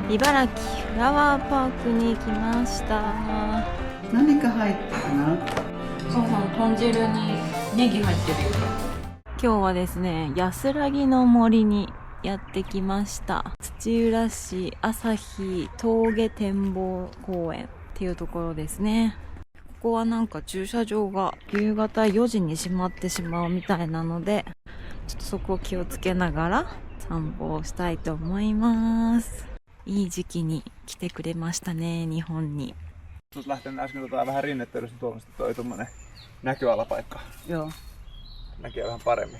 茨城フラワーパークに来ました。何か入ってるな。そうそう、豚汁にネギ入ってるよ。今日はですね、安らぎの森にやってきました。土浦市朝日峠展望公園っていうところですね。ここはなんか駐車場が夕方4時に閉まってしまうみたいなので、ちょっとそこを気をつけながら散歩をしたいと思います。いい時期に来てくれましたね、日本に。Lähtenyt äsken vähän rinnettelystä tuomasta toi tommonen näköalapaikka. Joo. Näkee vähän paremmin.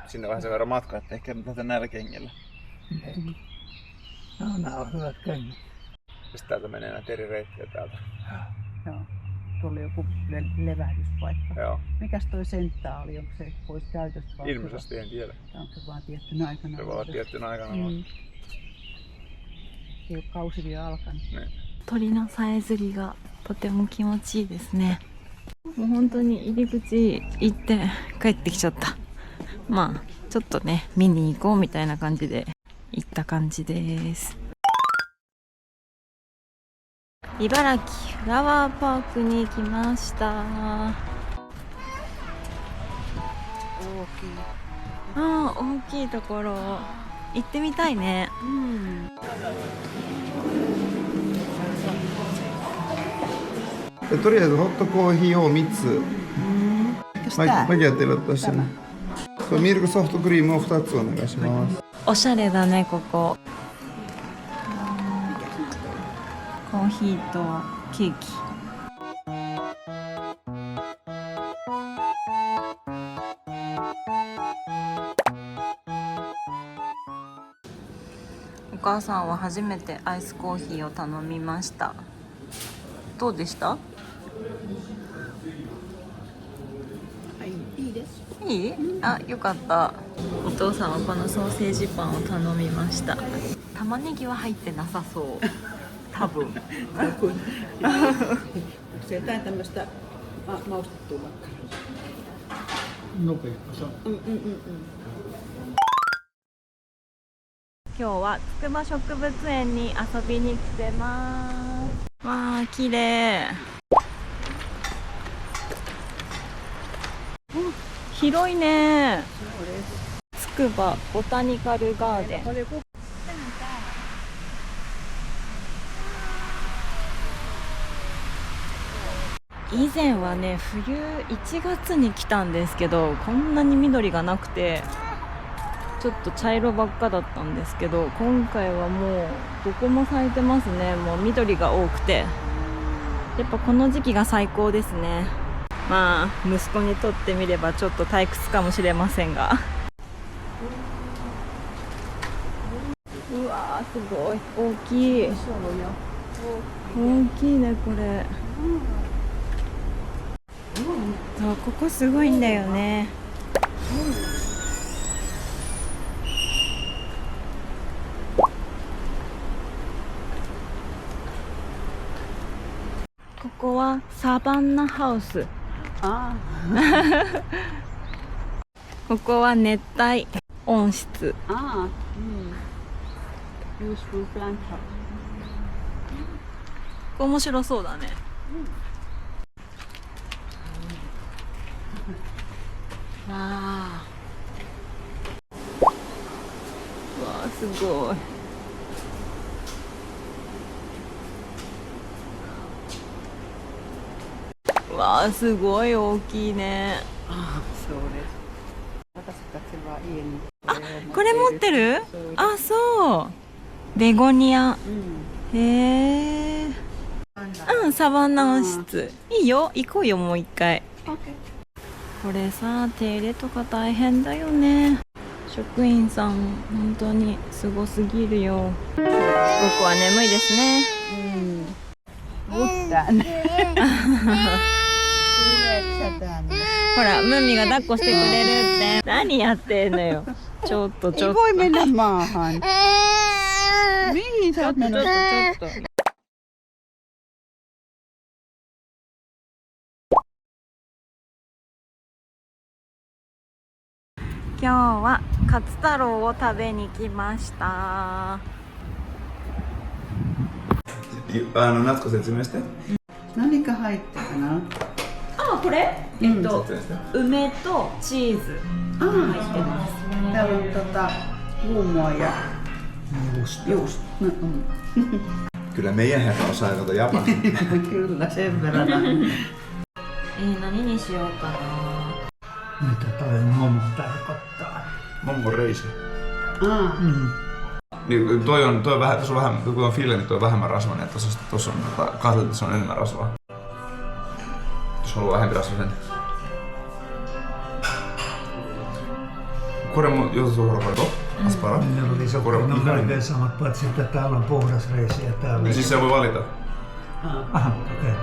Sinne vähän sen verran matkaa, ettei kerrota näillä kengillä. No, nämä on hyvät kengät. Sitten täältä menee näitä eri reittejä täältä. Joo. Tuolla on joku levähdyspaikka. Joo. Mikäs toi sentta oli? Onko se pois käytöstä? Ilmeisesti en tiedä. Onko se vaan tiettynä aikana? Se voi olla tiettynä aikana. Ei ole kausi vielä alkanut. Niin. 鳥のさえずりがとても気持ちいいですね。もう本当に入り口行って帰ってきちゃった。まあちょっとね見に行こうみたいな感じで行った感じです。茨城フラワーパークに来ました。ああ、大きいところ行ってみたいね。とりあえずホットコーヒーを3つ。Mäkin ajattelin ottaa sen. Se on Mirko softokriimi 2つお願いします。おしゃれだねここ。コーヒーとケーキ。お母さんは初めてアイスコーヒーを頼みました。どうでした？いいです。いい？あ、よかった。お父さんはこのソーセージパンを頼みました。玉ねぎは入ってなさそう。多分。Se jotain tämmöistä maustettua makkaraa. Nopeasti. 今日は筑波植物園に遊びに来てます。わあ、綺麗。広いね。筑波ボタニカルガーデン。以前はね、冬1月に来たんですけど、こんなに緑がなくてちょっと茶色ばっかだったんですけど、今回はもうどこも咲いてますね。もう緑が多くて、やっぱこの時期が最高ですね。まあ息子にとってみればちょっと退屈かもしれませんが。うわー、すごい大きい。大きいねこれ。そう、ここすごいんだよね。ここはサバンナハウス。ここは熱帯温室。Useful plant house. ここ面白そうだね。わあ、わあ、すごい。わあ、すごい大きいね。そうです。私たちは家にあ、これ持ってる？あ、そう。ベゴニア。へえ。うん、サバンナ温室。いいよ、行こうよ、もう一回。これさ、手入れとか大変だよね。職員さん、本当にすごすぎるよ。僕は眠いですね。ほら、ムーミが抱っこしてくれるって。何やってんのよ。ちょっとちょっと。Ei voi mennä maahan. Mihin sä oot menossa? ちょっと。今日はカツ太郎を食べに来ました。夏子説明して。何か入ってるかな。あ、これ梅とチーズ入ってます。Täällä on luumua ja juusto. Kyllä meidän herra osaa tuota japanin. Kyllä, sen verran. 何にしようかな。 Mitä toi momo tarkoittaa? Mommo reisi. Ah. Niin, toi on vähän, tuossa on vähän, kun on fille, niin toi on vähemmän rasvainen, että tuossa on kahdella, tässä on enemmän rasvaa. Jos haluaa vähempi rasvaisen. Korjamo joutuisuusruokaito, aspara. Ne oli se, ne on melkein samat, paitsi että täällä on puhdas reisi ja täällä. Niin siis se voi valita. Aha, okei. Okay.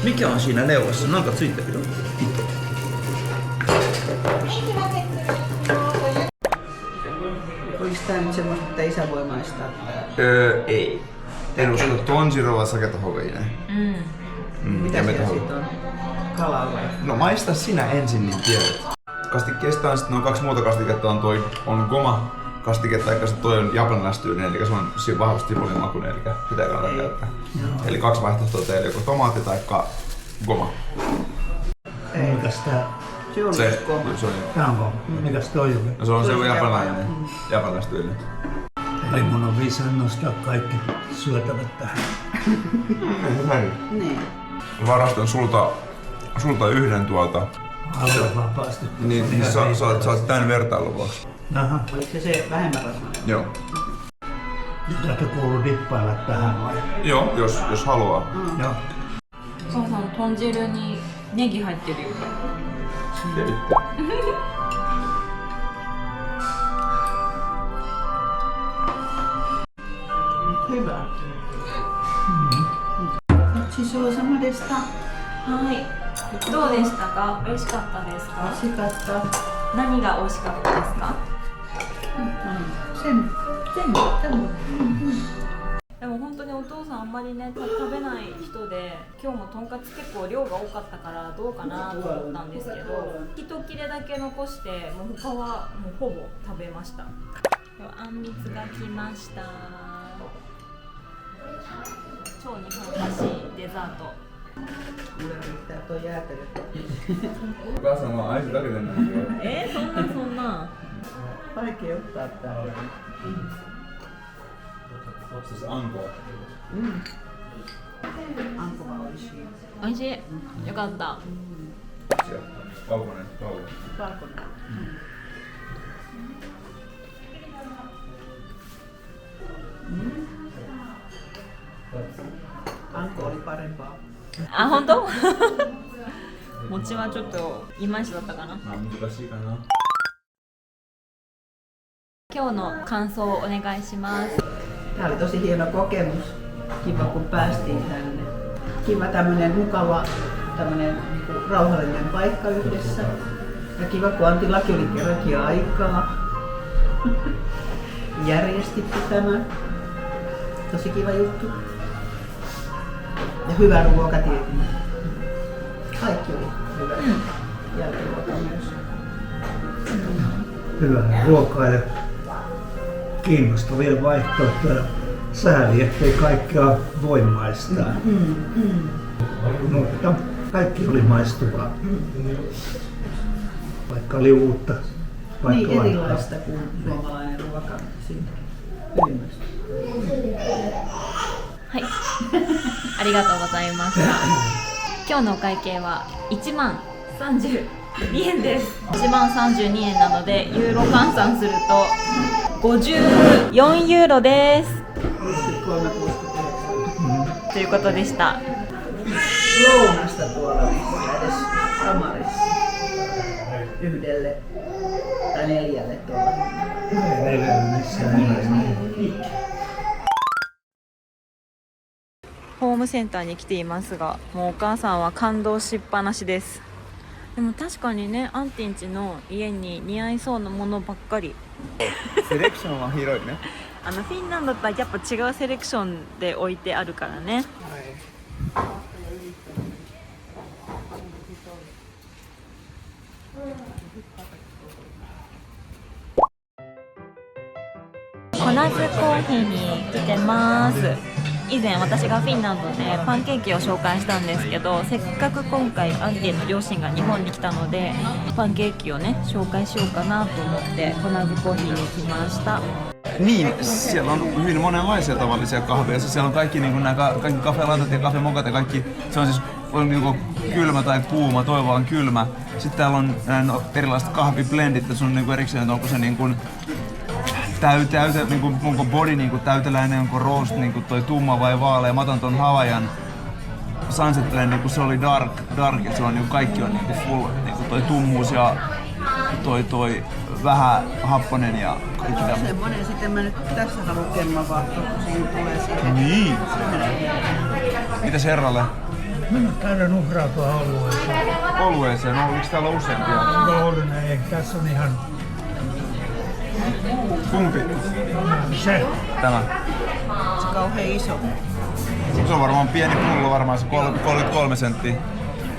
Mikä on siinä neuvassa? Nankat syyttäkin. Olis tää nyt semmoista, että isä voi maistaa? Ei. En usko, että tonjiro saketa hoveinen. Mitä siellä sit on? Kalaa vai? No maista sinä ensin, niin tiedät. Kastikkeesta on sitten noin 2 muuta kastiketta. On goma kastike, tai toi on japanilaistyyinen, eli se on siinä vahvasti sipulin eli sitä ei kannata käyttää. Eli 2 vaihtoehtoa teille, joko tomaatti tai goma. Mikäs tää? Se on Se goma. on. Tää on goma. Mikäs toi oli? No se on se japanilaistyylinen. Eli mun on viisaan nostaa kaikki syötävät tähän. Niin. Varastan sulta yhden tuolta. Aivan vapaasti. Niin saat tän vertailun vuoksi. Aha. Oliko se vähemmän rasvaa? Joo. Tätä kuuluu dippailla tähän vai? Joo, jos haluaa. Joo. お母さん、豚汁にネギ入ってるよ。 Hyvä. Siis sama desta. はい。どうでしたか？美味しかったですか？ 美味しかった。何が美味しかったですか？全部。でも本当にお父さんあんまりね食べない人で、今日もとんかつ結構量が多かったからどうかなと思ったんですけど、一切れだけ残してもう他はもうほぼ食べました。あんみつが来ました。超日本らしいデザート。 Tää toi jäätelö. お母さんはアイスだけでなんだよ。そんな。 Vaikea ottaa tää. Siis ankoa. Anko valishii. 美味しい。よかった。 Valkoinen. Valkoinen. Anko oli parempaa. あ、本当？餅はちょっといまいちだったかな。 難しいかな。 今日の感想をお願いします。 Tämä oli tosi hieno kokemus. Kiva kun päästiin tänne. Kiva tämmönen mukava, tämmönen niinku rauhallinen paikka yhdessä. Ja kiva kun Antillakin oli kerrankin aikaa. Järjestitte tämän. Tosi kiva juttu. Ja hyvä ruoka tietenkin. Kaikki oli hyvä. Jälkiruoka myös. Hyvää ruokaa ja kiinnostavia vaihtoehtoja. Sääli, ettei kaikkea voi maistaa. Mutta kaikki oli maistuvaa. Vaikka oli uutta. Vaikka Niin erilaista kuin suomalainen ruoka siinä ylimmästä. はい。ありがとうございました。今日のお会計は1万32円です。1万32円なのでユーロ換算すると54ユーロです。ということでした。 Lounasta tuolla edes kamarissa. Yhdelle tai 4 tuolla. ホームセンターに来ていますが、もうお母さんは感動しっぱなしです。でも確かにね、アンティンチの家に似合いそうなものばっかり。セレクションは広いね。フィンランドとはやっぱ違うセレクションで置いてあるからね。コナズコーヒーに来てます。以前私がフィンランドでパンケーキを紹介したんですけど、せっかく今回アンケの両親が日本に来たのでパンケーキをね紹介しようかなと思ってコナズコーヒーに来ました。 Niin, siellä on hyvin monenlaisia tavallisia kahveja. Siellä on kaikki, niin kaikki kafelaatat ja kafemokat ja kaikki. Se on siis on niin kylmä tai kuuma, toivo on kylmä. Sitten täällä on erilaiset kahviblendit, tässä on niin erikseen, että onko se niin kuin täyte, niin kuin, onko body niin kuin täyteläinen, onko roast niin kuin toi tumma vai vaalea. Mä otan ton Hawaiian Sunset Blend, niin kuin se oli dark, että se on niin kuin kaikki on niin kuin full, niin kuin toi tummuus ja toi vähän happonen ja kaikki tämä. Semmonen sitten mä nyt tässä haluan kemmavahto, kun siinä tulee siihen. Niin. Mitäs herralle? Mä käydään uhrautua olueeseen. Olueeseen? No, oliko täällä useampia? Oulunen ei, tässä on ihan Kumpi? se. Tämä. Se on kauhean iso. Se on varmaan pieni pullo, varmaan se 33 senttiä.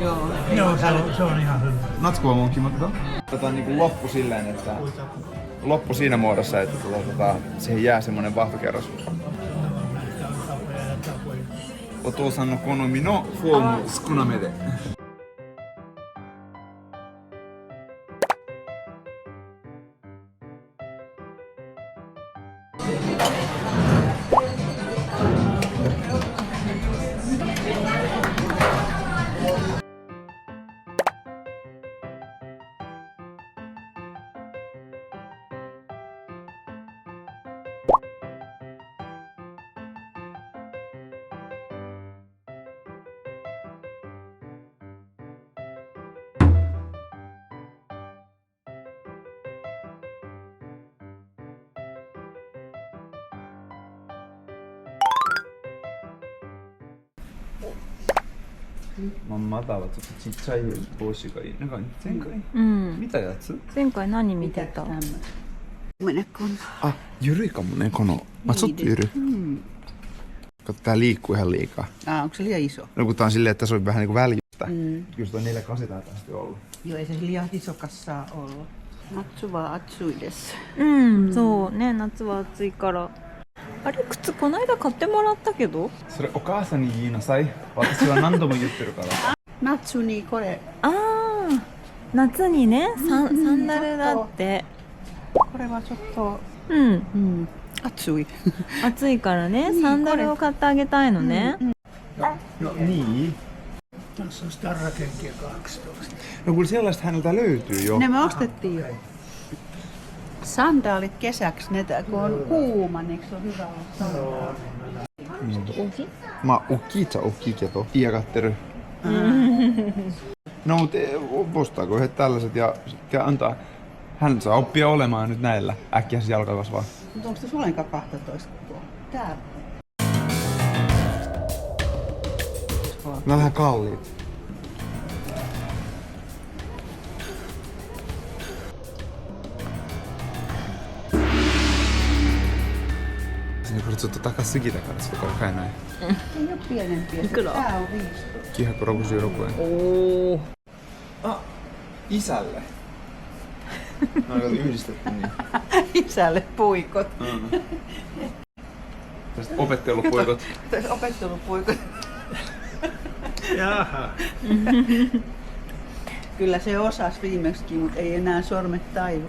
Joo. Joo, se on ihan hyvä. Natskua munkin, mutta otetaan niinku loppu silleen, että loppu siinä muodossa, että siihen jää semmonen vahtokerros. Otosan no konomi no fuomu skunamede. Mamma tavat, että chitchai boshi ga ii. Zenkai? Mitä jatsu? 前回何見てた？ Mene kun. Ah, Jyrikamonen kono. Matsuttu Jyry. Kato, tää liikkuu ihan liikaa. Onko se liian iso? No kun tää on silleen, että se on vähän niinku väljystä. Kyllä toi 4-8 taitaa asti ollut. Joo, ei se liian isokas saa olla. Natsu vaan atsuides. そうね、夏は暑いから。あれ、靴この間買ってもらったけど。それお母さんに言いなさい。私は何度も言ってるから。Natsu niin kore. ああ、夏にね、サンダルだって。これはちょっと、暑い。暑いからね、サンダルを買ってあげたいのね。 No niin. Tässä on sitä rakenkia 12. No kyllä sellaista häneltä löytyy jo. Ne me ostettiin jo. Sandaalit kesäksi, kun on kuuma, niin se on hyvä olla sandaali. Mä ukkiitsa to. Iäkattery. No mut ostaako he tällaiset ja antaa. Hän saa oppia olemaan nyt näillä. Äkkiä se jalka kasvaa. Mutta onko tässä ollenkaan 12 tuolla? Täällä. Nämä on vähän kalliit. Sinne kutsuttu takas sigitä kanssa, koko ajan näin. Ei ole pienempiä. Tää on 15. Kihakko 60 €.おお。 Isälle. No on yhdistetty niin. Isälle puikot. Tästä opettelupuikot. Tässä opettelupuikot. Jaha. Kyllä se osasi viimeksikin, mutta ei enää sormet taivu.